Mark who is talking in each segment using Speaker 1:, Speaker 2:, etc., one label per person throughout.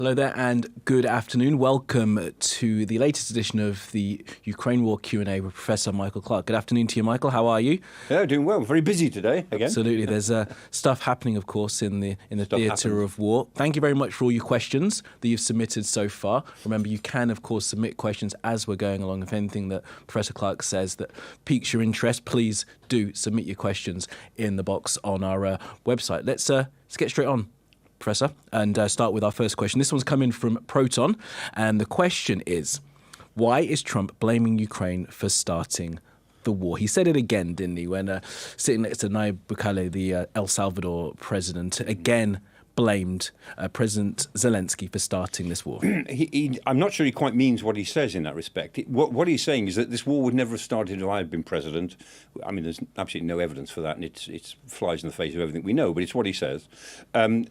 Speaker 1: Hello there and good afternoon. Welcome to the latest edition of the Ukraine War Q&A with Professor Michael Clarke. Good afternoon to you, Michael. How are you?
Speaker 2: Yeah, doing well. Very busy today, again.
Speaker 1: Absolutely. There's stuff happening, of course, in the theatre of war. Thank you very much for all your questions that you've submitted so far. Remember, you can, of course, submit questions as we're going along. If anything that Professor Clarke says that piques your interest, please do submit your questions in the box on our website. Let's get straight on, Professor, and start with our first question. This one's coming from Proton, and the question is, why is Trump blaming Ukraine for starting the war? He said it again, didn't he, when sitting next to Nayib Bukele, the El Salvador president, again blamed President Zelensky for starting this war.
Speaker 2: I'm not sure he quite means what he says in that respect. What he's saying is that this war would never have started if I had been president. I mean, there's absolutely no evidence for that, and it flies in the face of everything we know, but it's what he says. And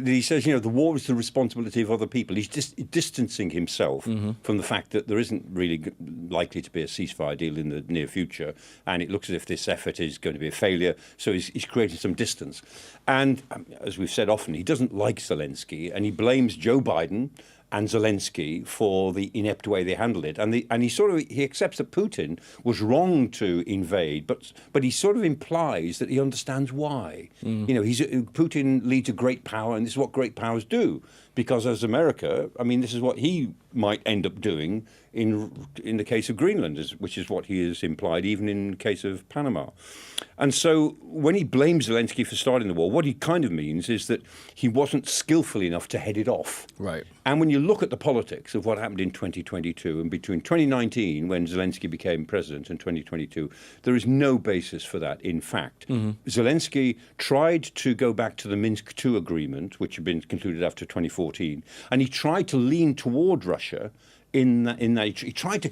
Speaker 2: he says, the war is the responsibility of other people. He's just distancing himself from the fact that there isn't really likely to be a ceasefire deal in the near future, and it looks as if this effort is going to be a failure, so he's creating some distance. And as we've said often, he doesn't like Zelensky, and he blames Joe Biden and Zelensky for the inept way they handled it. And he accepts that Putin was wrong to invade, but he sort of implies that he understands why. Putin leads a great power, and this is what great powers do. Because as America, this is what he might end up doing in the case of Greenland, which is what he has implied, even in the case of Panama. And so when he blames Zelensky for starting the war, what he kind of means is that he wasn't skillful enough to head it off.
Speaker 1: Right.
Speaker 2: And when you look at the politics of what happened in 2022 and between 2019, when Zelensky became president, and 2022, there is no basis for that, in fact. Zelensky tried to go back to the Minsk II agreement, which had been concluded after 2014, and he tried to lean toward Russia in that he tried to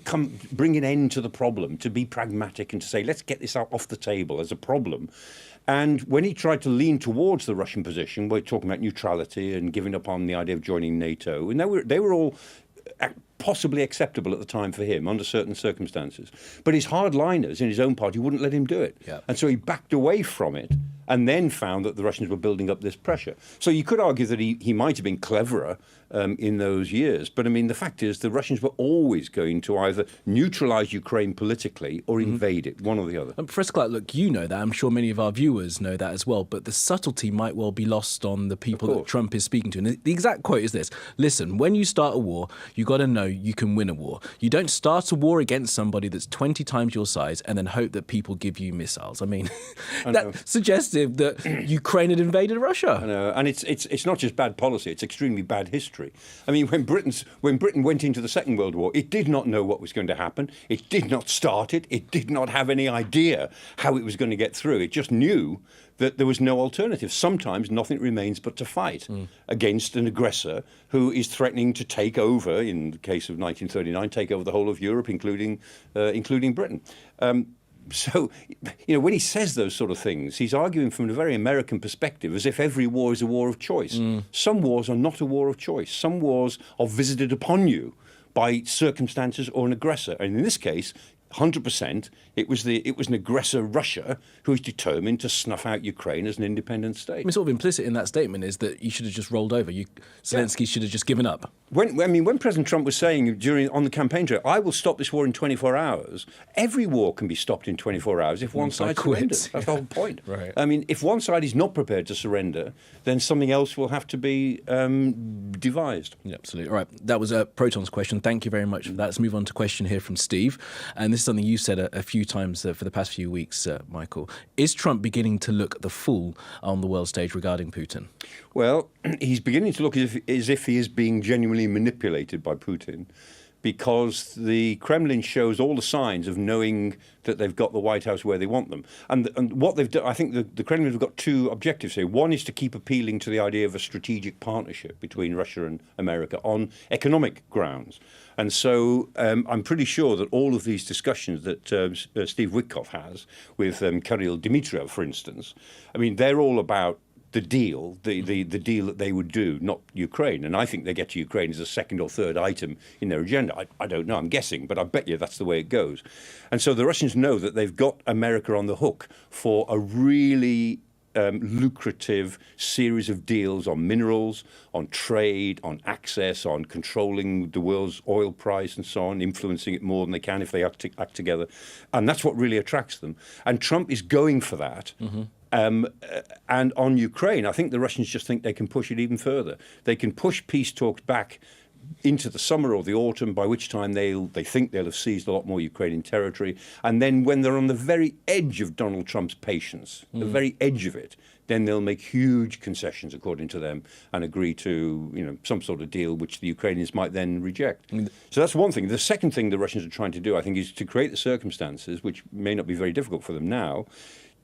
Speaker 2: bring an end to the problem, to be pragmatic and to say, let's get this off the table as a problem. And when he tried to lean towards the Russian position, we're talking about neutrality and giving up on the idea of joining NATO, and they were all possibly acceptable at the time for him under certain circumstances. But his hardliners in his own party wouldn't let him do it.
Speaker 1: Yeah.
Speaker 2: And so he backed away from it and then found that the Russians were building up this pressure. So you could argue that he might have been cleverer in those years. But the fact is the Russians were always going to either neutralize Ukraine politically or invade it, one or the other.
Speaker 1: Professor Clarke, look, you know that. I'm sure many of our viewers know that as well. But the subtlety might well be lost on the people that Trump is speaking to. And the exact quote is this: listen, when you start a war, you got to know you can win a war. You don't start a war against somebody that's 20 times your size and then hope that people give you missiles. That's suggestive that Ukraine had invaded Russia.
Speaker 2: I know, and it's not just bad policy; it's extremely bad history. When Britain went into the Second World War, it did not know what was going to happen. It did not start it. It did not have any idea how it was going to get through. It just knew that there was no alternative. Sometimes nothing remains but to fight against an aggressor who is threatening to take over, in the case of 1939, take over the whole of Europe, including Britain. So, when he says those sort of things, he's arguing from a very American perspective, as if every war is a war of choice. Some wars are not a war of choice. Some wars are visited upon you by circumstances or an aggressor. And in this case, 100%, it was an aggressor, Russia, who is determined to snuff out Ukraine as an independent state.
Speaker 1: Sort of implicit in that statement is that you should have just rolled over. Zelensky should have just given up.
Speaker 2: When President Trump was saying on the campaign trail, I will stop this war in 24 hours, every war can be stopped in 24 hours if one side surrenders. That's the whole point.
Speaker 1: Right.
Speaker 2: If one side is not prepared to surrender, then something else will have to be devised.
Speaker 1: Yeah, absolutely. All right. That was Proton's question. Thank you very much for that. Let's move on to a question here from Steve. And this is something you've said a few times for the past few weeks, Michael. Is Trump beginning to look the fool on the world stage regarding Putin?
Speaker 2: Well, he's beginning to look as if he is being genuinely manipulated by Putin, because the Kremlin shows all the signs of knowing that they've got the White House where they want them. And what they've done, I think the Kremlin have got two objectives here. One is to keep appealing to the idea of a strategic partnership between Russia and America on economic grounds. And so I'm pretty sure that all of these discussions that Steve Witkoff has with Kirill Dmitriev, for instance, they're all about the deal that they would do, not Ukraine. And I think they get to Ukraine as a second or third item in their agenda. I don't know, I'm guessing, but I bet you that's the way it goes. And so the Russians know that they've got America on the hook for a really lucrative series of deals on minerals, on trade, on access, on controlling the world's oil price and so on, influencing it more than they can if they act together. And that's what really attracts them. And Trump is going for that. And on Ukraine, I think the Russians just think they can push it even further. They can push peace talks back into the summer or the autumn, by which time they think they'll have seized a lot more Ukrainian territory. And then when they're on the very edge of Donald Trump's patience, the very edge of it, then they'll make huge concessions, according to them, and agree to some sort of deal which the Ukrainians might then reject. So that's one thing. The second thing the Russians are trying to do, I think, is to create the circumstances, which may not be very difficult for them now,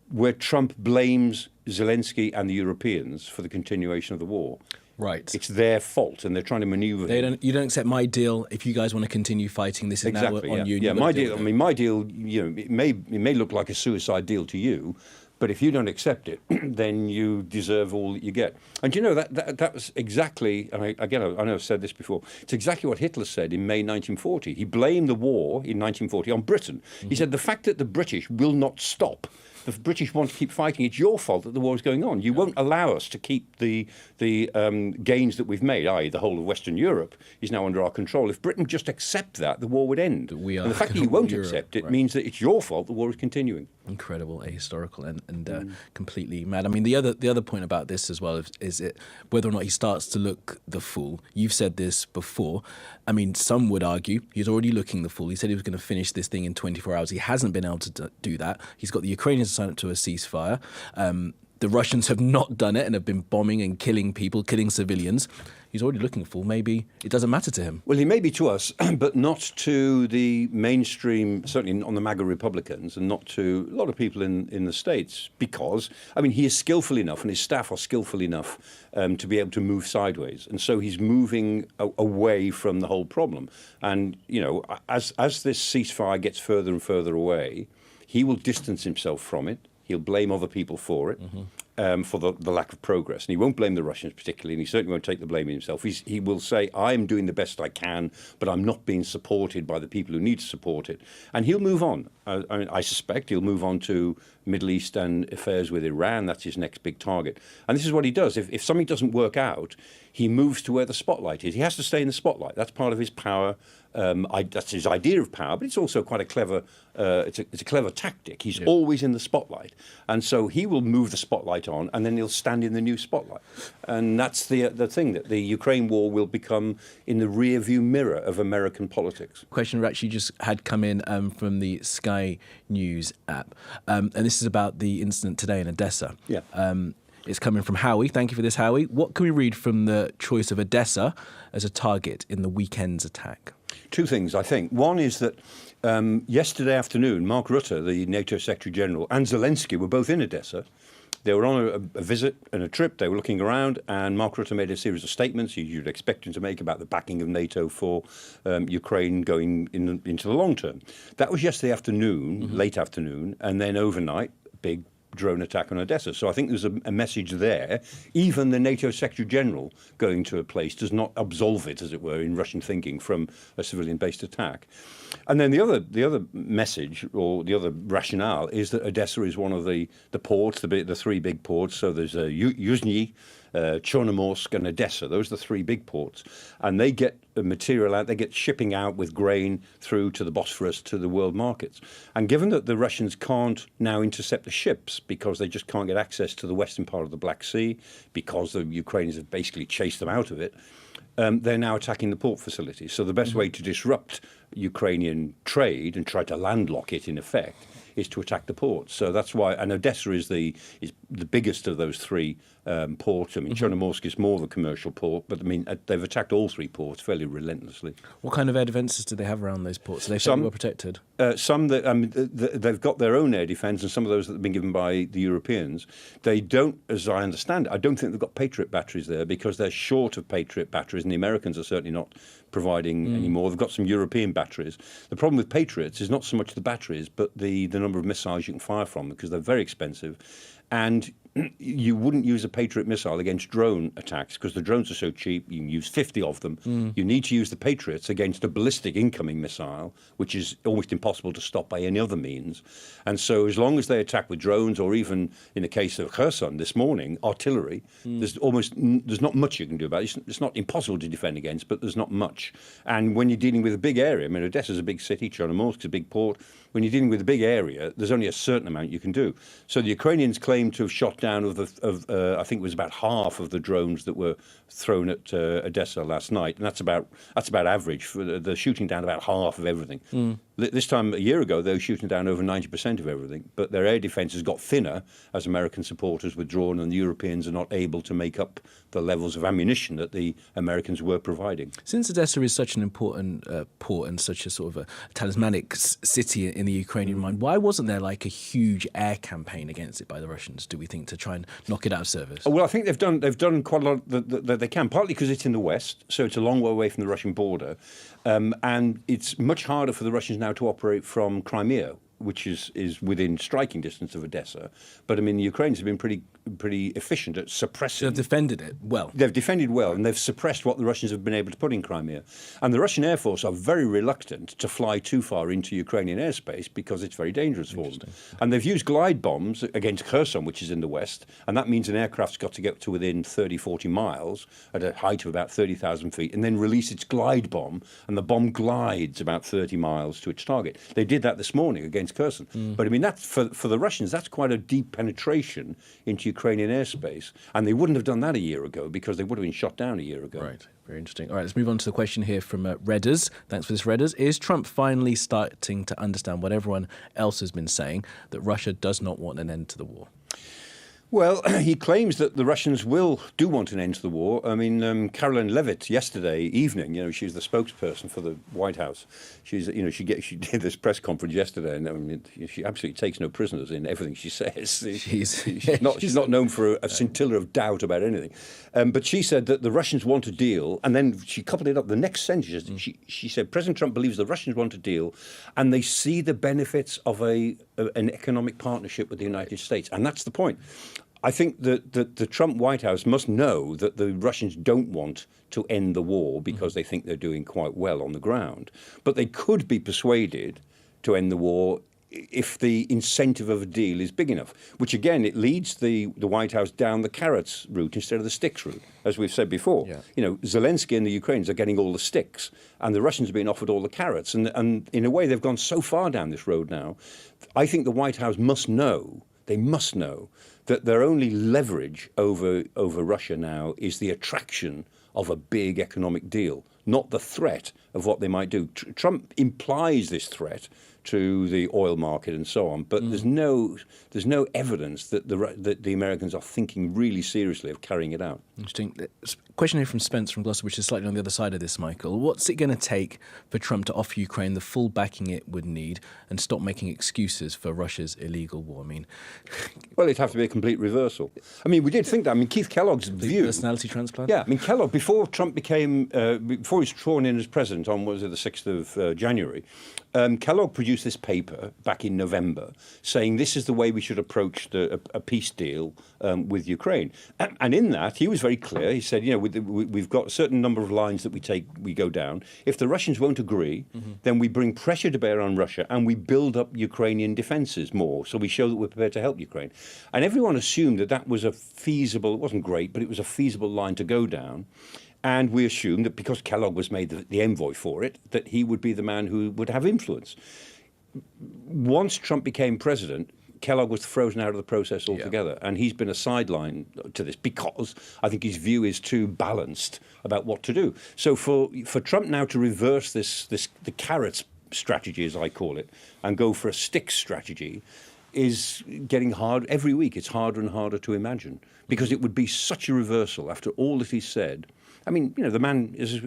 Speaker 2: where Trump blames Zelensky and the Europeans for the continuation of the war.
Speaker 1: Right.
Speaker 2: It's their fault, and they're trying to maneuver.
Speaker 1: You don't accept my deal. If you guys want to continue fighting, this is
Speaker 2: exactly,
Speaker 1: now on you.
Speaker 2: Yeah, my deal. I mean, my deal. It may look like a suicide deal to you, but if you don't accept it, then you deserve all that you get. And that was exactly. And I know I've said this before. It's exactly what Hitler said in May 1940. He blamed the war in 1940 on Britain. He said the fact that the British will not stop. The British want to keep fighting. It's your fault that the war is going on. You won't allow us to keep the gains that we've made, i.e. the whole of Western Europe is now under our control. If Britain just accept that, the war would end. And the fact that you won't accept it means that it's your fault the war is continuing.
Speaker 1: Incredible, ahistorical, and completely mad. I mean, the other point about this as well is it whether or not he starts to look the fool. You've said this before. I mean, some would argue he's already looking the fool. He said he was going to finish this thing in 24 hours. He hasn't been able to do that. He's got the Ukrainians signed up to a ceasefire. The Russians have not done it and have been bombing and killing people, killing civilians. He's already looking a fool. Maybe it doesn't matter to him.
Speaker 2: Well, he may be to us, but not to the mainstream, certainly on the MAGA Republicans, and not to a lot of people in the States, because, I mean, he is skillful enough and his staff are skillful enough to be able to move sideways. And so he's moving away from the whole problem. And, as this ceasefire gets further and further away, he will distance himself from it. He'll blame other people for it, for the lack of progress. And he won't blame the Russians particularly, and he certainly won't take the blame himself. He will say, I'm doing the best I can, but I'm not being supported by the people who need to support it. And he'll move on. I suspect he'll move on to Middle East and affairs with Iran. That's his next big target. And this is what he does. If something doesn't work out, he moves to where the spotlight is. He has to stay in the spotlight. That's part of his power. That's his idea of power, but it's also quite a clever. It's a clever tactic. He's always in the spotlight, and so he will move the spotlight on, and then he'll stand in the new spotlight. And that's the thing, that the Ukraine war will become in the rear-view mirror of American politics.
Speaker 1: Question we actually just had come in from the Sky News app, and this is about the incident today in Odessa.
Speaker 2: Yeah.
Speaker 1: It's coming from Howie. Thank you for this, Howie. What can we read from the choice of Odessa as a target in the weekend's attack?
Speaker 2: Two things, I think. One is that yesterday afternoon, Mark Rutte, the NATO Secretary General, and Zelensky were both in Odessa. They were on a visit and a trip. They were looking around, and Mark Rutte made a series of statements you'd expect him to make about the backing of NATO for Ukraine going into the long term. That was yesterday afternoon, late afternoon, and then overnight, big drone attack on Odessa. So I think there's a message there. Even the NATO Secretary General going to a place does not absolve it, as it were, in Russian thinking from a civilian-based attack. And then the other message, or the other rationale, is that Odessa is one of the ports, the three big ports. So there's Yuzhny, Chornomorsk and Odessa. Those are the three big ports. And they get material out, they get shipping out with grain through to the Bosphorus, to the world markets. And given that the Russians can't now intercept the ships because they just can't get access to the western part of the Black Sea, because the Ukrainians have basically chased them out of it, they're now attacking the port facilities. So the best way to disrupt Ukrainian trade and try to landlock it, in effect, is to attack the ports. So that's why, and Odessa is the biggest of those three ports. I mean, Chornomorsk is more of a commercial port, but I mean, they've attacked all three ports fairly relentlessly.
Speaker 1: What kind of air defences do they have around those ports? Are they fairly well protected?
Speaker 2: Some that, I mean, they've got their own air defence, and some of those that have been given by the Europeans. They don't, as I understand it, I don't think they've got Patriot batteries there, because they're short of Patriot batteries, and the Americans are certainly not providing any more. They've got some European batteries. The problem with Patriots is not so much the batteries, but the number of missiles you can fire from them, because they're very expensive. And you wouldn't use a Patriot missile against drone attacks because the drones are so cheap. You can use 50 of them. You need to use the Patriots against a ballistic incoming missile, which is almost impossible to stop by any other means. And so as long as they attack with drones, or even in the case of Kherson this morning, artillery, there's not much you can do about it. It's not impossible to defend against, but there's not much. And when you're dealing with a big area, I mean, Odessa's a big city, Chernomorsk's a big port. When you're dealing with a big area, there's only a certain amount you can do. So the Ukrainians claim to have shot down I think it was about half of the drones that were thrown at Odessa last night, and that's about average. They're shooting down about half of everything. This time a year ago, they were shooting down over 90% of everything. But their air defence has got thinner as American supporters withdrawn, and the Europeans are not able to make up the levels of ammunition that the Americans were providing.
Speaker 1: Since Odessa is such an important port and such a sort of a talismanic city in the Ukrainian mind, why wasn't there like a huge air campaign against it by the Russians, do we think, to try and knock it out of service?
Speaker 2: Well, I think they've done quite a lot that they can, partly because it's in the west, so it's a long way away from the Russian border, and it's much harder for the Russians now to operate from Crimea, which is within striking distance of Odessa. But I mean, the Ukrainians have been pretty efficient at suppressing.
Speaker 1: They've defended it well.
Speaker 2: They've defended well, and they've suppressed what the Russians have been able to put in Crimea. And the Russian Air Force are very reluctant to fly too far into Ukrainian airspace because it's very dangerous for them. And they've used glide bombs against Kherson, which is in the west, and that means an aircraft's got to get to within 30, 40 miles at a height of about 30,000 feet, and then release its glide bomb, and the bomb glides about 30 miles to its target. They did that this morning against Kherson. But I mean, that's for the Russians, that's quite a deep penetration into Ukrainian airspace, and they wouldn't have done that a year ago because they would have been shot down a year ago.
Speaker 1: Right. Very interesting. All right, let's move on to the question here from Redders. Thanks for this, Redders. Is Trump finally starting to understand what everyone else has been saying, that Russia does not want an end to the war?
Speaker 2: Well, he claims that the Russians do want an end to the war. I mean, Caroline Levitt yesterday evening, she's the spokesperson for the White House. She did this press conference yesterday, and I mean, she absolutely takes no prisoners in everything she says. She's not known for a scintilla of doubt about anything. But she said that the Russians want a deal, and then she coupled it up. The next sentence, she said, President Trump believes the Russians want a deal, and they see the benefits of an economic partnership with the United States, and that's the point. I think that the Trump White House must know that the Russians don't want to end the war because they think they're doing quite well on the ground. But they could be persuaded to end the war if the incentive of a deal is big enough, which again, it leads the White House down the carrots route instead of the sticks route, as we've said before. Yeah. Zelensky and the Ukrainians are getting all the sticks, and the Russians are being offered all the carrots. And in a way, they've gone so far down this road now. I think the White House must know, that their only leverage over Russia now is the attraction of a big economic deal, not the threat of what they might do. Trump implies this threat to the oil market and so on, but there's no evidence that the Americans are thinking really seriously of carrying it out.
Speaker 1: Interesting. Question here from Spence from Gloucester, which is slightly on the other side of this, Michael. What's it going to take for Trump to offer Ukraine the full backing it would need and stop making excuses for Russia's illegal war? I mean,
Speaker 2: well, it'd have to be a complete reversal. I mean, we did think that. I mean, Keith Kellogg's view,
Speaker 1: personality transplant.
Speaker 2: Yeah, I mean, Kellogg, before Trump before he was sworn in as president on, the 6th of January, Kellogg produced this paper back in November saying this is the way we should approach a peace deal with Ukraine. And in that, he was very clear. He said, we've got a certain number of lines that we go down. If the Russians won't agree, then we bring pressure to bear on Russia and we build up Ukrainian defences more. So we show that we're prepared to help Ukraine. And everyone assumed that was a feasible, it wasn't great, but it was a feasible line to go down. And we assumed that because Kellogg was made the envoy for it, that he would be the man who would have influence. Once Trump became president, Kellogg was frozen out of the process altogether, and he's been a sideline to this because I think his view is too balanced about what to do. So for Trump now to reverse the carrots strategy, as I call it, and go for a sticks strategy, is getting hard every week. It's harder and harder to imagine because it would be such a reversal after all that he's said. I mean, the man is,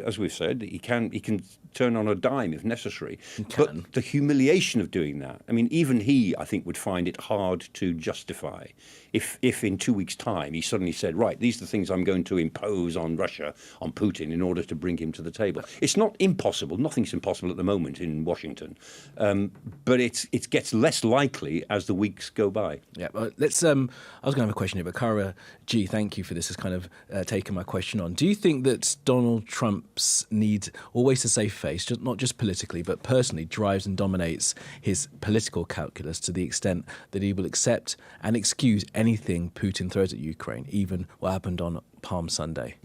Speaker 2: as we've said, he can turn on a dime if necessary. But the humiliation of doing that, I mean, even he, I think, would find it hard to justify if in 2 weeks' time he suddenly said, right, these are the things I'm going to impose on Russia, on Putin, in order to bring him to the table. It's not impossible. Nothing's impossible at the moment in Washington. But it gets less likely as the weeks go by.
Speaker 1: Yeah, well, let's. I was going to have a question here, but Kara G, thank you for this. Has kind of taken my question on. Do you think that Donald Trump's need always to save face, not just politically but personally, drives and dominates his political calculus to the extent that he will accept and excuse anything Putin throws at Ukraine, even what happened on Palm Sunday?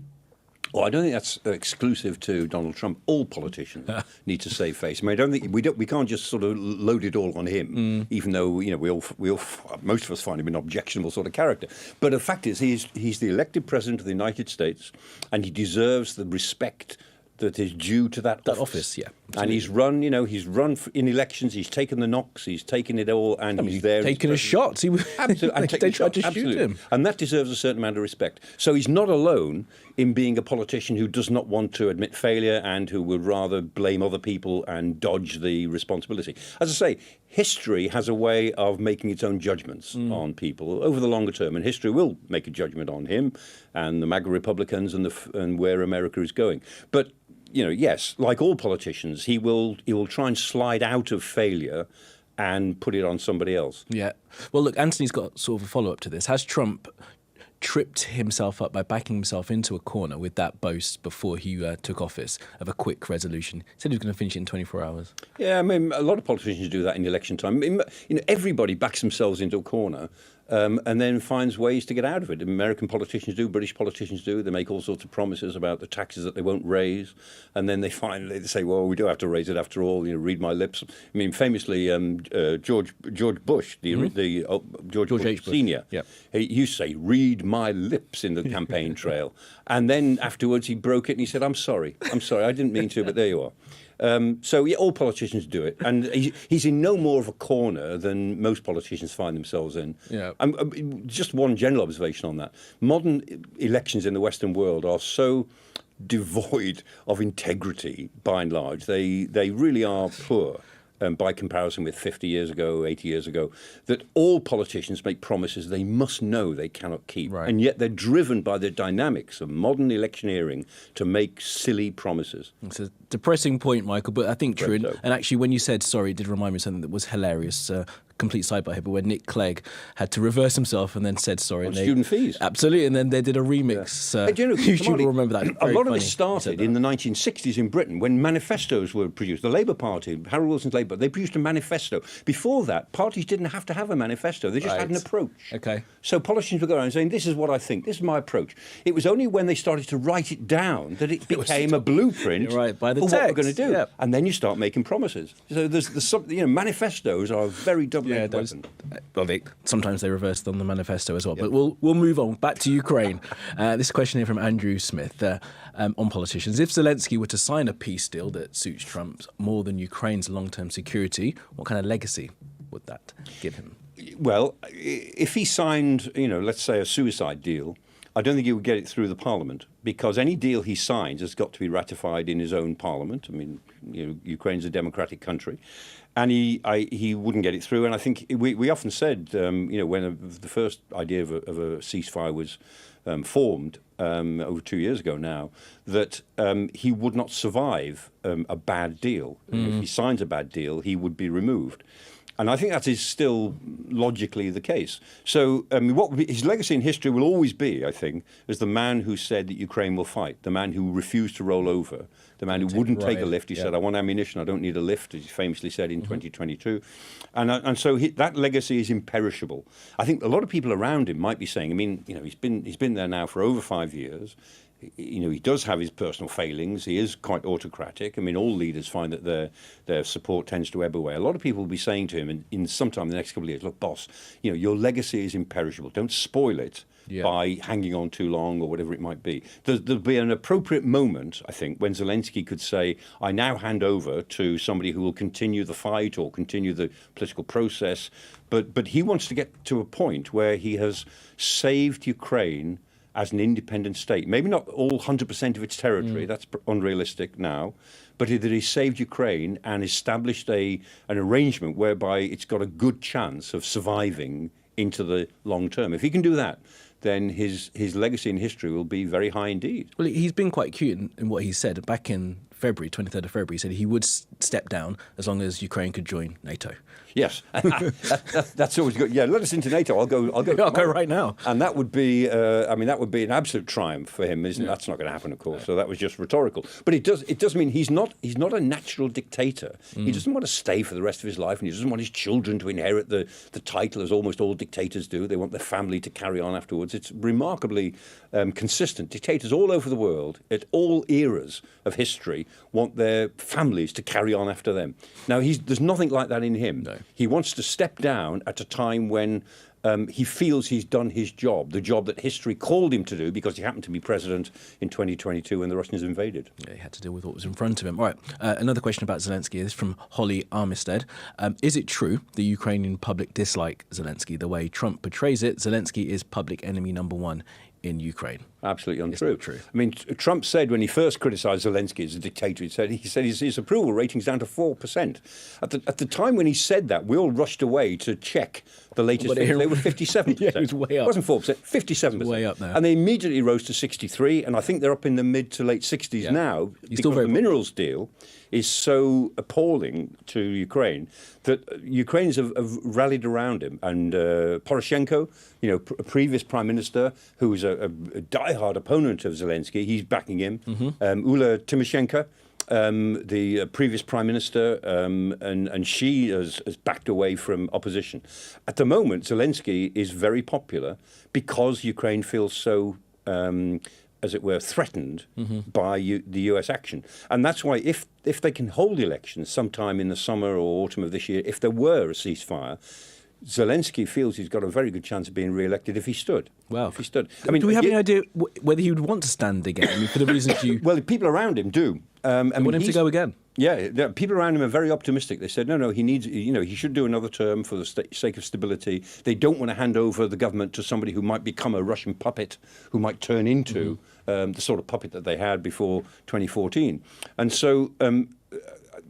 Speaker 2: Well, I don't think that's exclusive to Donald Trump. All politicians need to save face. I mean, I don't think we can't just sort of load it all on him, even though we all most of us find him an objectionable sort of character. But the fact is, he's the elected president of the United States, and he deserves the respect that is due to that office.
Speaker 1: Yeah. Absolutely.
Speaker 2: And he's run in elections. He's taken the knocks. He's taken it all, and he's there.
Speaker 1: Taken a shot.
Speaker 2: Absolutely,
Speaker 1: they tried to shoot him,
Speaker 2: and that deserves a certain amount of respect. So he's not alone in being a politician who does not want to admit failure and who would rather blame other people and dodge the responsibility. As I say, history has a way of making its own judgments on people over the longer term, and history will make a judgment on him and the MAGA Republicans and where America is going. But yes, like all politicians, he will try and slide out of failure and put it on somebody else.
Speaker 1: Yeah. Well, look, Anthony's got sort of a follow-up to this. Has Trump tripped himself up by backing himself into a corner with that boast before he took office of a quick resolution? He said he was going to finish it in 24 hours.
Speaker 2: Yeah, I mean, a lot of politicians do that in election time. Everybody backs themselves into a corner and then finds ways to get out of it. American politicians do, British politicians do. They make all sorts of promises about the taxes that they won't raise, and then they say, well, we do have to raise it after all. Read my lips. I mean, famously, George Bush, George Bush Senior, he used to say, read my lips in the campaign trail. And then afterwards he broke it and he said, I'm sorry, I didn't mean to, but there you are. So yeah, all politicians do it, and he's in no more of a corner than most politicians find themselves in.
Speaker 1: Yeah.
Speaker 2: Just one general observation on that: modern elections in the Western world are so devoid of integrity, by and large. They really are poor. By comparison with 50 years ago, 80 years ago, that all politicians make promises they must know they cannot keep.
Speaker 1: Right.
Speaker 2: And yet they're driven by the dynamics of modern electioneering to make silly promises.
Speaker 1: It's a depressing point, Michael, but I think true.
Speaker 2: So.
Speaker 1: And actually, when you said sorry, it did remind me of something that was hilarious. Complete sidebar here, but when Nick Clegg had to reverse himself and then said sorry.
Speaker 2: On student fees.
Speaker 1: Absolutely, and then they did a remix.
Speaker 2: Yeah.
Speaker 1: You should remember that.
Speaker 2: A lot of it started in the 1960s in Britain when manifestos were produced. The Labour Party, Harold Wilson's Labour, they produced a manifesto. Before that, parties didn't have to have a manifesto. They just had an approach.
Speaker 1: Okay.
Speaker 2: So politicians would go around saying, this is what I think, this is my approach. It was only when they started to write it down that it became a blueprint
Speaker 1: by the
Speaker 2: for
Speaker 1: text.
Speaker 2: what we're going to do.
Speaker 1: Yeah.
Speaker 2: And then you start making promises. So there's something, manifestos are a very double-edged weapon.
Speaker 1: Well, sometimes they reversed on the manifesto as well. Yep. But we'll move on back to Ukraine. This question here from Andrew Smith on politicians. If Zelensky were to sign a peace deal that suits Trump more than Ukraine's long-term security, what kind of legacy would that give him?
Speaker 2: Well, if he signed, let's say a suicide deal, I don't think he would get it through the parliament, because any deal he signs has got to be ratified in his own parliament. I mean, Ukraine's a democratic country. And he wouldn't get it through. And I think we often said, when the first idea of a ceasefire was formed over 2 years ago now, that he would not survive a bad deal. If he signs a bad deal, he would be removed. And I think that is still logically the case. So what his legacy in history will always be, I think, as the man who said that Ukraine will fight, the man who refused to roll over, the man who wouldn't take a lift. He said, I want ammunition, I don't need a lift, as he famously said in 2022. And so that legacy is imperishable. I think a lot of people around him might be saying, he's been there now for over 5 years. He does have his personal failings. He is quite autocratic. I mean, all leaders find that their support tends to ebb away. A lot of people will be saying to him in sometime in the next couple of years, look, boss, your legacy is imperishable. Don't spoil it by hanging on too long or whatever it might be. There'll be an appropriate moment, I think, when Zelensky could say, I now hand over to somebody who will continue the fight or continue the political process. But he wants to get to a point where he has saved Ukraine as an independent state. Maybe not all 100% of its territory, that's unrealistic now, but that he saved Ukraine and established an arrangement whereby it's got a good chance of surviving into the long term. If he can do that, then his legacy in history will be very high indeed.
Speaker 1: Well, he's been quite cute in what he said. Back in February, 23rd of February, he said he would step down as long as Ukraine could join NATO.
Speaker 2: Yes, that's always good. Yeah, let us into NATO. I'll go.
Speaker 1: I'll go right now.
Speaker 2: And that would be, that would be an absolute triumph for him, isn't it? That's not going to happen, of course. So that was just rhetorical. But it does mean he's not a natural dictator. He doesn't want to stay for the rest of his life, and he doesn't want his children to inherit the title, as almost all dictators do. They want their family to carry on afterwards. It's remarkably consistent. Dictators all over the world, at all eras of history, want their families to carry on after them. Now, there's nothing like that in him.
Speaker 1: No.
Speaker 2: He wants to step down at a time when he feels he's done his job, the job that history called him to do because he happened to be president in 2022 when the Russians invaded.
Speaker 1: Yeah, he had to deal with what was in front of him. All right, another question about Zelensky. This is from Holly Armistead. Is it true the Ukrainian public dislike Zelensky? The way Trump portrays it, Zelensky is public enemy number one in Ukraine.
Speaker 2: Absolutely untrue.
Speaker 1: True.
Speaker 2: I mean, Trump said when he first criticised Zelensky as a dictator, he said his approval rating's down to 4%. At the time when he said that, we all rushed away to check the latest figures. They were 57%.
Speaker 1: Yeah, it was way up.
Speaker 2: It wasn't 4%, 57%.
Speaker 1: Way up now.
Speaker 2: And they immediately rose to 63, and I think they're up in the mid to late 60s now. Because the minerals deal is so appalling to Ukraine that Ukrainians have rallied around him. And Poroshenko, a previous prime minister who was a diehard opponent of Zelensky, he's backing him. Ula Tymoshenko, the previous prime minister, and she has backed away from opposition. At the moment, Zelensky is very popular because Ukraine feels so as it were, threatened by the US action. And that's why if they can hold elections sometime in the summer or autumn of this year, if there were a ceasefire, Zelensky feels he's got a very good chance of being re-elected if he stood.
Speaker 1: Wow.
Speaker 2: If he stood.
Speaker 1: I mean, do we have any idea whether he would want to stand again? I mean, for the reasons you...
Speaker 2: Well, the people around him do.
Speaker 1: Want him to go again?
Speaker 2: Yeah, people around him are very optimistic. They said, no, he needs, he should do another term for the sake of stability. They don't want to hand over the government to somebody who might become a Russian puppet, who might turn into the sort of puppet that they had before 2014. And so,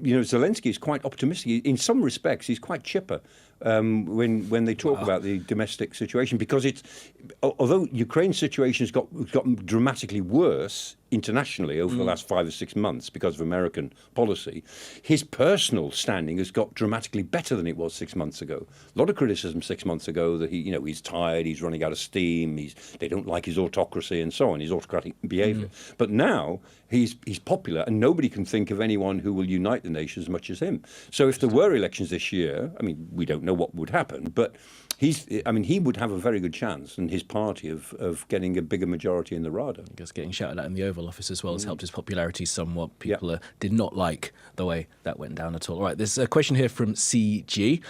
Speaker 2: Zelensky is quite optimistic. In some respects, he's quite chipper when they talk about the domestic situation, because although Ukraine's situation has gotten dramatically worse internationally over the last 5 or 6 months because of American policy, his personal standing has got dramatically better than it was 6 months ago. A lot of criticism 6 months ago that he's tired, he's running out of steam, they don't like his autocracy and so on, his autocratic behaviour. But now he's popular, and nobody can think of anyone who will unite the nation as much as him. So if there were elections this year, I mean, we don't know what would happen, but he would have a very good chance, and his party, of getting a bigger majority in the Rada.
Speaker 1: I guess getting shouted at in the Oval Office as well has helped his popularity somewhat. People did not like the way that went down at all. All right, there's a question here from CG.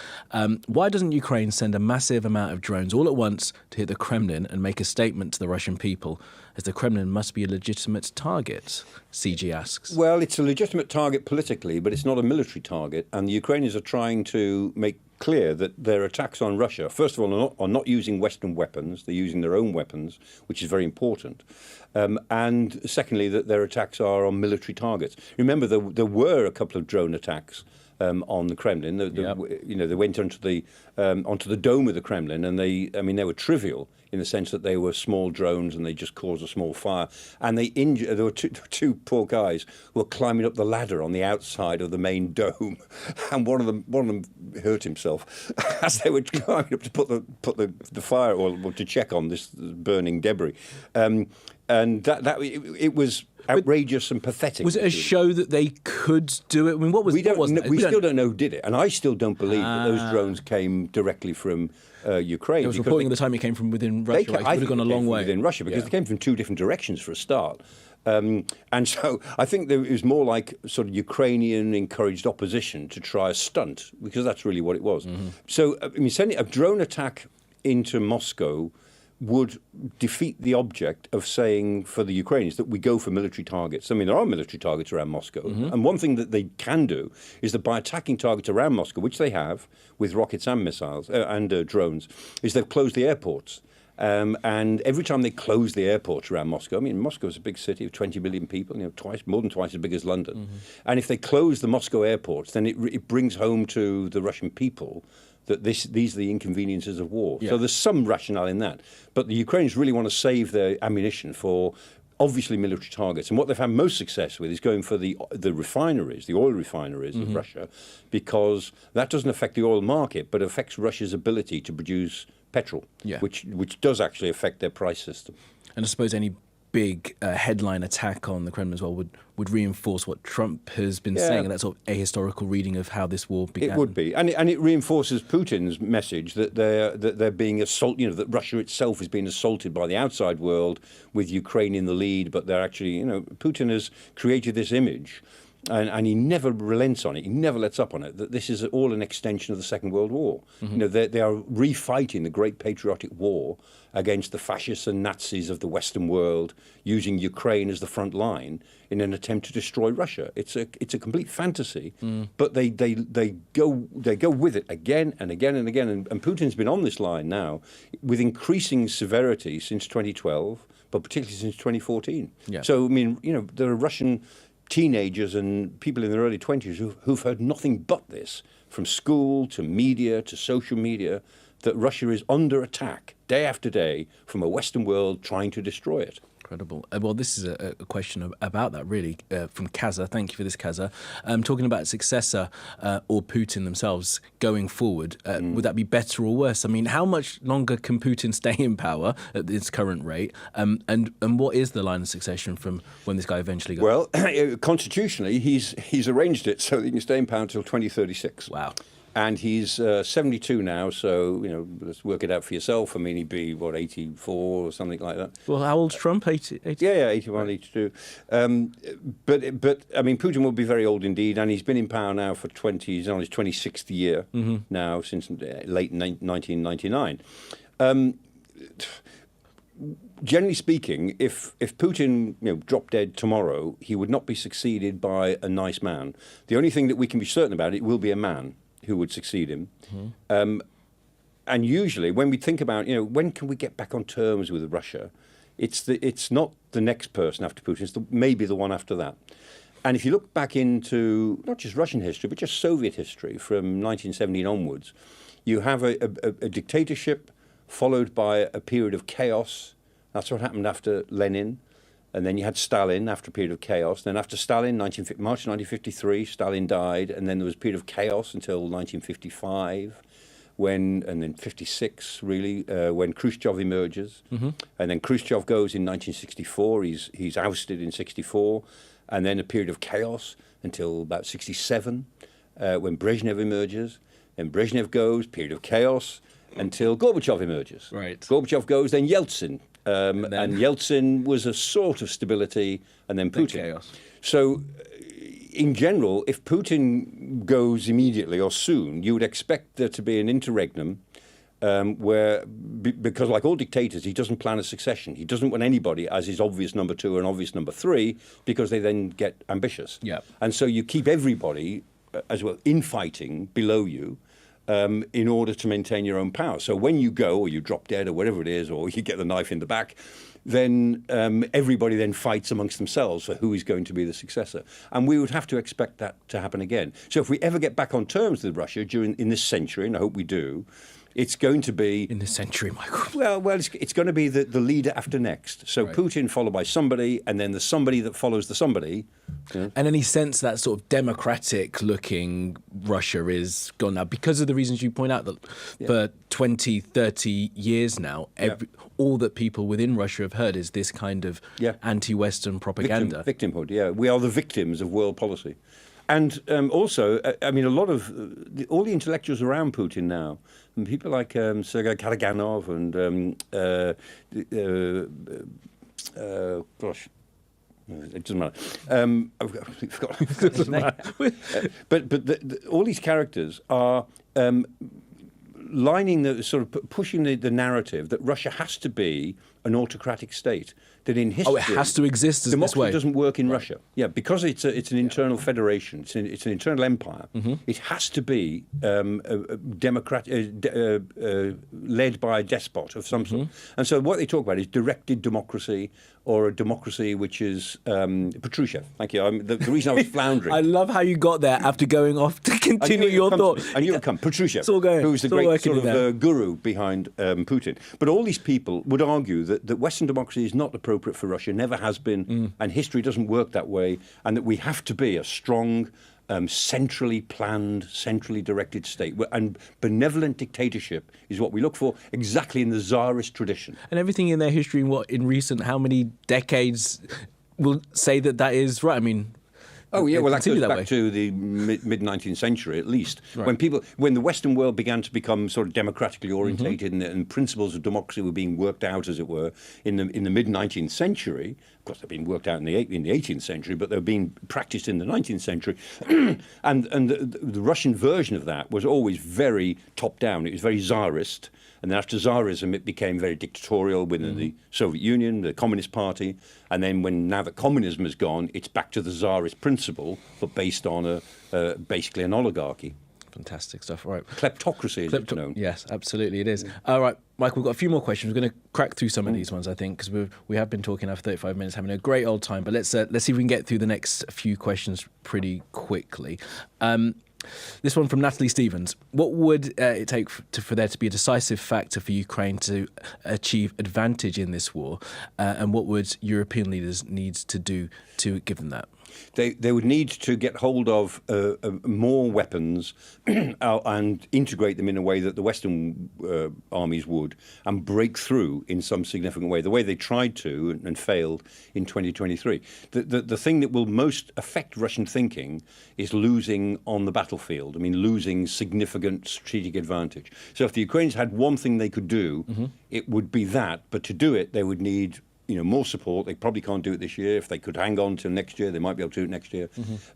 Speaker 1: Why doesn't Ukraine send a massive amount of drones all at once to hit the Kremlin and make a statement to the Russian people, as the Kremlin must be a legitimate target? CG asks.
Speaker 2: Well, it's a legitimate target politically, but it's not a military target, and the Ukrainians are trying to make clear that their attacks on Russia, first of all, are not using Western weapons. They're using their own weapons, which is very important. And secondly, that their attacks are on military targets. Remember, there were a couple of drone attacks on the Kremlin. They went onto the dome of the Kremlin, and they were trivial in the sense that they were small drones and they just caused a small fire. And there were two poor guys who were climbing up the ladder on the outside of the main dome, and one of them hurt himself as they were climbing up to put the fire, or to check on this burning debris. And it was outrageous and pathetic.
Speaker 1: Was it a show that they could do it? I mean, we
Speaker 2: still don't know who did it, and I still don't believe that those drones came directly from Ukraine.
Speaker 1: There was reporting at the time it came from within Russia. It would have gone a long way
Speaker 2: within Russia, because they came from two different directions for a start. And so I think it was more like sort of Ukrainian-encouraged opposition to try a stunt, because that's really what it was. So, sending a drone attack into Moscow would defeat the object of saying for the Ukrainians that we go for military targets. I mean, there are military targets around Moscow. And one thing that they can do is that by attacking targets around Moscow, which they have with rockets and missiles and drones, is they've closed the airports. And every time they close the airports around Moscow, I mean, Moscow is a big city of 20 million people, more than twice as big as London. And if they close the Moscow airports, then it brings home to the Russian people that these are the inconveniences of war. So there's some rationale in that. But the Ukrainians really want to save their ammunition for obviously military targets. And what they've had most success with is going for the refineries, the oil refineries of Russia, because that doesn't affect the oil market, but affects Russia's ability to produce petrol, which does actually affect their price system.
Speaker 1: And I suppose any big headline attack on the Kremlin as well would reinforce what Trump has been saying, and that's sort of a historical reading of how this war began.
Speaker 2: It would be, and it reinforces Putin's message that they're being assaulted. That Russia itself is being assaulted by the outside world, with Ukraine in the lead. But they're actually, Putin has created this image, and he never relents on it. He never lets up on it. That this is all an extension of the Second World War. They are refighting the great patriotic war against the fascists and Nazis of the Western world, using Ukraine as the front line in an attempt to destroy Russia. It's a complete fantasy, but they go with it again and again and again. And Putin's been on this line now with increasing severity since 2012, but particularly since 2014. So I mean, there are Russian teenagers and people in their early 20s who've heard nothing but this, from school to media to social media, that Russia is under attack day after day from a Western world trying to destroy it.
Speaker 1: Incredible. Well, this is a question about that, really, from Kaza. Thank you for this, Kaza. Talking about successor or Putin themselves going forward, would that be better or worse? I mean, how much longer can Putin stay in power at its current rate? And what is the line of succession from when this guy eventually goes?
Speaker 2: Well, constitutionally, he's arranged it so that he can stay in power until 2036.
Speaker 1: Wow.
Speaker 2: And he's 72 now, so, let's work it out for yourself. I mean, he'd be, 84 or something like that.
Speaker 1: Well, how old's Trump? 80?
Speaker 2: Yeah, 81, right. 82. But I mean, Putin will be very old indeed, and he's been in power now for he's on his 26th year now, since late 1999. Generally speaking, if Putin dropped dead tomorrow, he would not be succeeded by a nice man. The only thing that we can be certain about, it will be a man who would succeed him. And usually when we think about, when can we get back on terms with Russia, it's not the next person after Putin, it's maybe the one after that. And if you look back into not just Russian history, but just Soviet history from 1917 onwards, you have a dictatorship followed by a period of chaos. That's what happened after Lenin. And then you had Stalin after a period of chaos. Then after Stalin, March 1953, Stalin died. And then there was a period of chaos until 1955, and then 56, really, when Khrushchev emerges. And then Khrushchev goes in 1964. He's ousted in 64. And then a period of chaos until about 67, when Brezhnev emerges. Then Brezhnev goes, period of chaos, until Gorbachev emerges.
Speaker 1: Right.
Speaker 2: Gorbachev goes, then Yeltsin. And Yeltsin was a sort of stability, and then Putin.
Speaker 1: Chaos.
Speaker 2: So, in general, if Putin goes immediately or soon, you would expect there to be an interregnum because like all dictators, he doesn't plan a succession. He doesn't want anybody as his obvious number 2 and obvious number 3, because they then get ambitious. And so you keep everybody as well infighting below you, in order to maintain your own power. So when you go, or you drop dead, or whatever it is, or you get the knife in the back, then everybody then fights amongst themselves for who is going to be the successor. And we would have to expect that to happen again. So if we ever get back on terms with Russia in this century, and I hope we do, it's going to be...
Speaker 1: In this century, Michael.
Speaker 2: Well, it's going to be the leader after next. So right. Putin followed by somebody, and then the somebody that follows the somebody.
Speaker 1: And any sense that sort of democratic-looking Russia is gone now, because of the reasons you point out, that for 20, 30 years now, all that people within Russia have heard is this kind of anti-Western propaganda.
Speaker 2: Victimhood, yeah. We are the victims of world policy. And also, I mean, all the intellectuals around Putin now, and people like Sergei Karaganov and gosh, it doesn't matter. I've forgotten. It doesn't matter. But all these characters are lining the sort of pushing the narrative that Russia has to be an autocratic state. That in history,
Speaker 1: Oh, it has to exist as this
Speaker 2: democracy
Speaker 1: way.
Speaker 2: doesn't work in Russia. Yeah, because it's an internal federation. It's an internal empire. It has to be led by a despot of some sort. And so what they talk about is directed democracy, or a democracy which is Patrushev. Thank you. The reason I was floundering.
Speaker 1: I love how you got there after going off to continue your thought.
Speaker 2: I knew it would come. Patrushev,
Speaker 1: It's all going.
Speaker 2: who was the
Speaker 1: It's all
Speaker 2: great
Speaker 1: working
Speaker 2: sort
Speaker 1: in there.
Speaker 2: of guru behind Putin. But all these people would argue that Western democracy is not appropriate for Russia, never has been, and history doesn't work that way, and that we have to be a strong, centrally planned, centrally directed state. And benevolent dictatorship is what we look for, exactly in the Tsarist tradition.
Speaker 1: And everything in their history, in recent, how many decades will say that is right? I mean,
Speaker 2: Oh yeah, well that goes back
Speaker 1: way.
Speaker 2: to the mid 19th century at least,
Speaker 1: Right.
Speaker 2: when the Western world began to become sort of democratically orientated and principles of democracy were being worked out, as it were, in the mid 19th century. Of course, they've been worked out in the 18th century, but they're being practiced in the 19th century, and the Russian version of that was always very top down. It was very Tsarist. And then after Tsarism, it became very dictatorial within the Soviet Union, the Communist Party. And then now that communism is gone, it's back to the Tsarist principle, but based on basically an oligarchy.
Speaker 1: Fantastic stuff. All right.
Speaker 2: Kleptocracy, as it's known.
Speaker 1: Yes, absolutely it is. All right, Michael, we've got a few more questions. We're going to crack through some of these ones, I think, because we have been talking now for 35 minutes, having a great old time. But let's see if we can get through the next few questions pretty quickly. This one from Natalie Stevens. What would it take for there to be a decisive factor for Ukraine to achieve advantage in this war? And what would European leaders need to do to give them that?
Speaker 2: They would need to get hold of more weapons and integrate them in a way that the Western armies would, and break through in some significant way, the way they tried to and failed in 2023. The thing that will most affect Russian thinking is losing on the battlefield. I mean, losing significant strategic advantage. So if the Ukrainians had one thing they could do, it would be that. But to do it, they would need more support. They probably can't do it this year. If they could hang on till next year, they might be able to do it next year.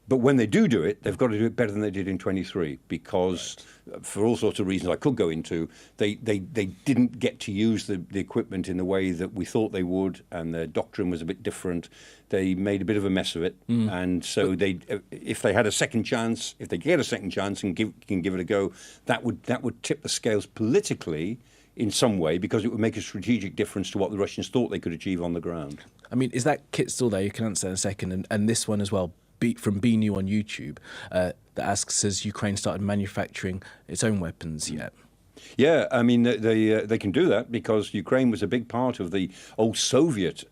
Speaker 2: But when they do it, they've got to do it better than they did in 23, because for all sorts of reasons I could go into, they didn't get to use the equipment in the way that we thought they would, and their doctrine was a bit different. They made a bit of a mess of it, and so if they had a second chance, if they get a second chance and can give it a go, that would tip the scales politically in some way, because it would make a strategic difference to what the Russians thought they could achieve on the ground.
Speaker 1: I mean, is that kit still there? You can answer in a second. And this one as well, from B New on YouTube, that asks, has Ukraine started manufacturing its own weapons yet?
Speaker 2: Yeah, I mean, they can do that because Ukraine was a big part of the old Soviet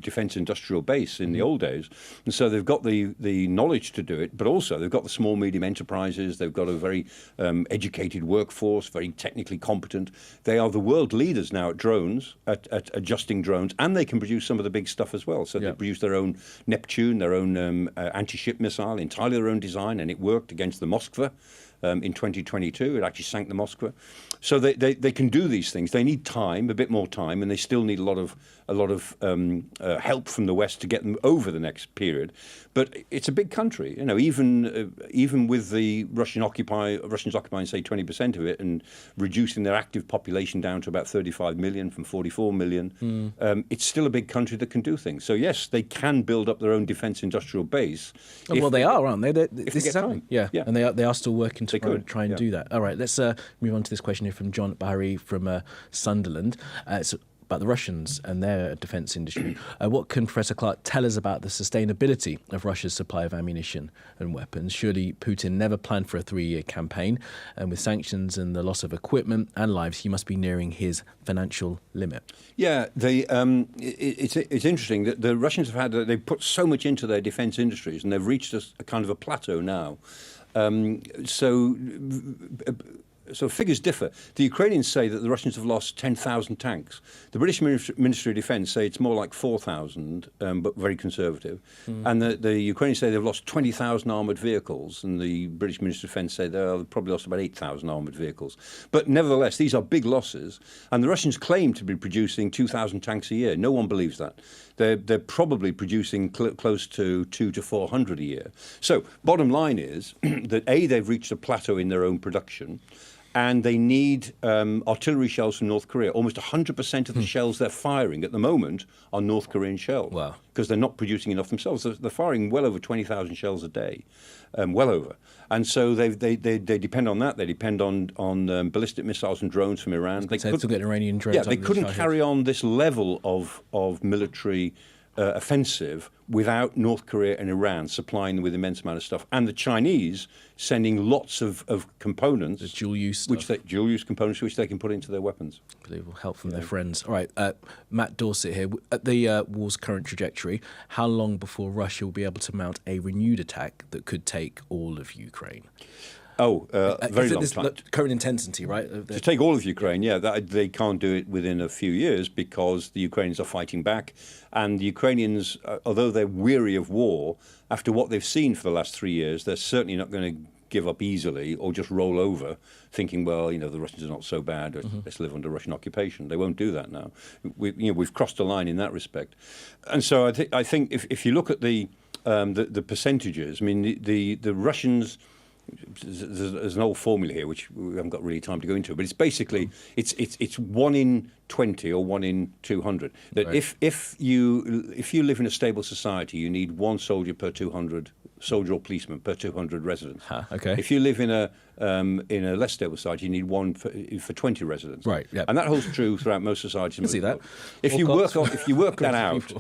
Speaker 2: defense industrial base in the old days. And so they've got the knowledge to do it, but also they've got the small, medium enterprises. They've got a very educated workforce, very technically competent. They are the world leaders now at drones, at adjusting drones, and they can produce some of the big stuff as well. So they produce their own Neptune, their own anti-ship missile, entirely their own design, and it worked against the Moskva. In 2022, it actually sank the Moskva. So they can do these things. They need time, a bit more time, and they still need a lot of help from the West to get them over the next period. But it's a big country, even with the Russians occupying, say, 20% of it, and reducing their active population down to about 35 million from 44 million. It's still a big country that can do things. So yes, they can build up their own defense industrial base.
Speaker 1: Well, they are, aren't they? This is happening. Yeah,
Speaker 2: yeah,
Speaker 1: and they are still working to try and do that. All right, let's move on to this question here from John Bahari from Sunderland. It's about the Russians and their defence industry. What can Professor Clarke tell us about the sustainability of Russia's supply of ammunition and weapons? Surely Putin never planned for a 3-year campaign, and with sanctions and the loss of equipment and lives, he must be nearing his financial limit.
Speaker 2: Yeah, it's interesting that the Russians they've put so much into their defence industries, and they've reached a kind of a plateau now. So figures differ. The Ukrainians say that the Russians have lost 10,000 tanks. The British Ministry of Defence say it's more like 4,000, but very conservative. And the Ukrainians say they've lost 20,000 armoured vehicles, and the British Ministry of Defence say they've probably lost about 8,000 armoured vehicles. But nevertheless, these are big losses, and the Russians claim to be producing 2,000 tanks a year. No one believes that. They're probably producing close to 200 to 400 a year. So bottom line is that A, they've reached a plateau in their own production, and they need artillery shells from North Korea. Almost 100% of the shells they're firing at the moment are North Korean shells.
Speaker 1: Wow.
Speaker 2: Because they're not producing enough themselves. They're firing well over 20,000 shells a day, well over. And so they depend on that. They depend on ballistic missiles and drones from Iran.
Speaker 1: They could get Iranian drones.
Speaker 2: Yeah, they couldn't carry on this level of military offensive without North Korea and Iran supplying them with immense amount of stuff, and the Chinese sending lots of components,
Speaker 1: the dual use
Speaker 2: components which they can put into their weapons.
Speaker 1: Unbelievable help from their friends. All right, Matt Dorset here. At the war's current trajectory, how long before Russia will be able to mount a renewed attack that could take all of Ukraine?
Speaker 2: Very long time.
Speaker 1: Current intensity, right?
Speaker 2: To take all of Ukraine, they can't do it within a few years because the Ukrainians are fighting back. And the Ukrainians, although they're weary of war, after what they've seen for the last 3 years, they're certainly not going to give up easily or just roll over thinking, well, the Russians are not so bad, let's live under Russian occupation. They won't do that now. We've crossed a line in that respect. And so I think if you look at the percentages, I mean, the Russians... There's an old formula here which we haven't got really time to go into, but it's basically it's 1 in 20 or 1 in 200. That right. if you live in a stable society, you need 1 soldier per 200 soldier or policeman per 200 residents.
Speaker 1: Okay.
Speaker 2: If you live in a less stable society, you need 1 for 20 residents.
Speaker 1: Right. Yep.
Speaker 2: And that holds true throughout most societies.
Speaker 1: I see that.
Speaker 2: If you work that out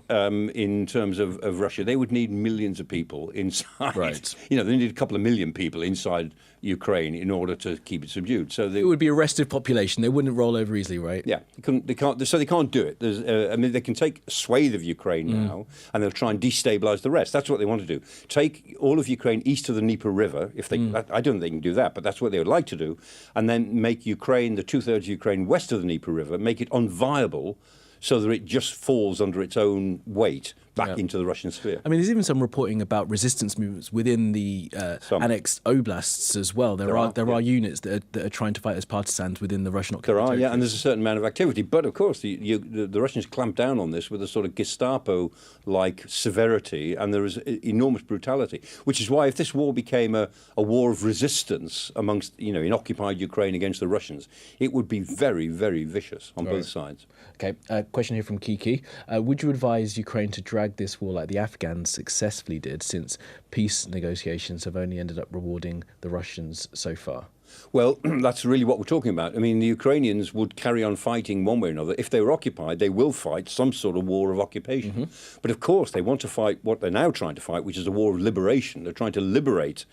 Speaker 2: in terms of Russia, they would need millions of people inside. Right. They need a couple of million people inside Ukraine in order to keep it subdued. So it
Speaker 1: would be a restive population. They wouldn't roll over easily, right?
Speaker 2: Yeah, they can't. So they can't do it. They can take a swathe of Ukraine now, and they'll try and destabilize the rest. That's what they want to do. Take all of Ukraine east of the Dnieper River. If they, I don't think they can do that, but that's what they would like to do, and then make Ukraine, the 2/3 of Ukraine west of the Dnieper River, make it unviable, so that it just falls under its own weight back into the Russian sphere.
Speaker 1: I mean, there's even some reporting about resistance movements within the annexed oblasts as well. There are units that are trying to fight as partisans within the Russian occupied territories.
Speaker 2: And there's a certain amount of activity. But, of course, the Russians clamp down on this with a sort of Gestapo-like severity, and there is enormous brutality, which is why if this war became a war of resistance amongst, in occupied Ukraine against the Russians, it would be very, very vicious on both sides.
Speaker 1: Okay, question here from Kiki. Would you advise Ukraine to drag this war like the Afghans successfully did, since peace negotiations have only ended up rewarding the Russians so far?
Speaker 2: Well, that's really what we're talking about. I mean, the Ukrainians would carry on fighting one way or another. If they were occupied, they will fight some sort of war of occupation. But of course, they want to fight what they're now trying to fight, which is a war of liberation. They're trying to liberate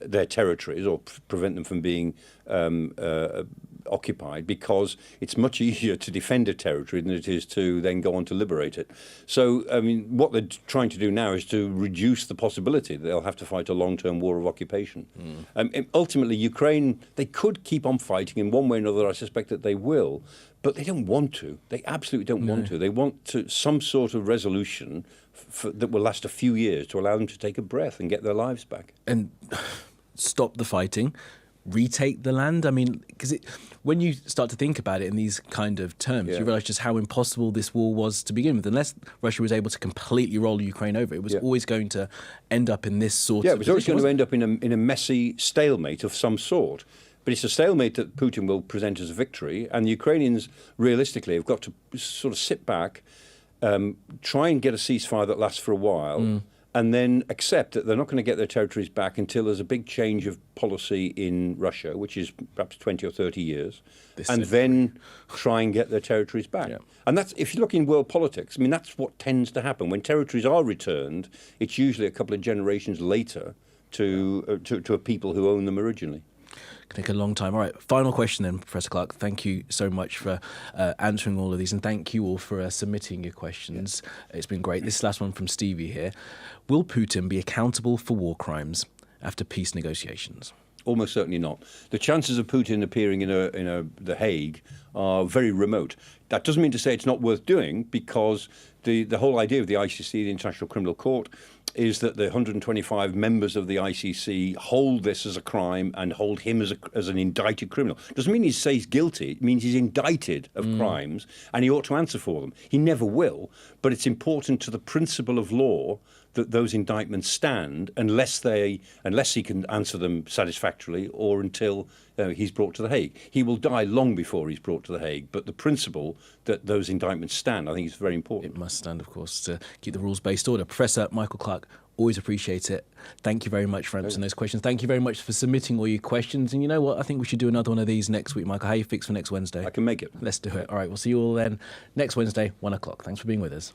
Speaker 2: their territories or prevent them from being occupied, because it's much easier to defend a territory than it is to then go on to liberate it. So, I mean, what they're trying to do now is to reduce the possibility that they'll have to fight a long-term war of occupation. Ultimately, Ukraine, they could keep on fighting in one way or another. I suspect that they will, but they don't want to. They absolutely don't want to. They want some sort of resolution that will last a few years to allow them to take a breath and get their lives back.
Speaker 1: And stop the fighting, retake the land. I mean, because when you start to think about it in these kind of terms, you realise just how impossible this war was to begin with. Unless Russia was able to completely roll Ukraine over, it was always going to end up in this sort of...
Speaker 2: it was always going to end up in a messy stalemate of some sort. But it's a stalemate that Putin will present as a victory, and the Ukrainians, realistically, have got to sort of sit back, try and get a ceasefire that lasts for a while, and then accept that they're not going to get their territories back until there's a big change of policy in Russia, which is perhaps 20 or 30 years, then try and get their territories back. And that's, if you look in world politics, I mean, that's what tends to happen. When territories are returned, it's usually a couple of generations later to a people who own them originally.
Speaker 1: Can take a long time. All right, final question then, Professor Clarke. Thank you so much for answering all of these, and thank you all for submitting your questions. It's been great. This last one from Stevie here. Will Putin be accountable for war crimes after peace negotiations?
Speaker 2: Almost certainly not. The chances of Putin appearing in The Hague are very remote. That doesn't mean to say it's not worth doing, because the whole idea of the ICC, the International Criminal Court, is that the 125 members of the ICC hold this as a crime and hold him as an indicted criminal. Doesn't mean he says guilty. It means he's indicted of crimes, and he ought to answer for them. He never will, but it's important to the principle of law that those indictments stand unless he can answer them satisfactorily, or until he's brought to the Hague. He will die long before he's brought to the Hague, but the principle that those indictments stand, I think, is very important.
Speaker 1: It must stand, of course, to keep the rules-based order. Professor Michael Clarke, always appreciate it. Thank you very much for answering those questions. Thank you very much for submitting all your questions. And you know what? I think we should do another one of these next week, Michael. How are you fixed for next Wednesday?
Speaker 2: I can make it.
Speaker 1: Let's do it. All right, we'll see you all then next Wednesday, 1 o'clock. Thanks for being with us.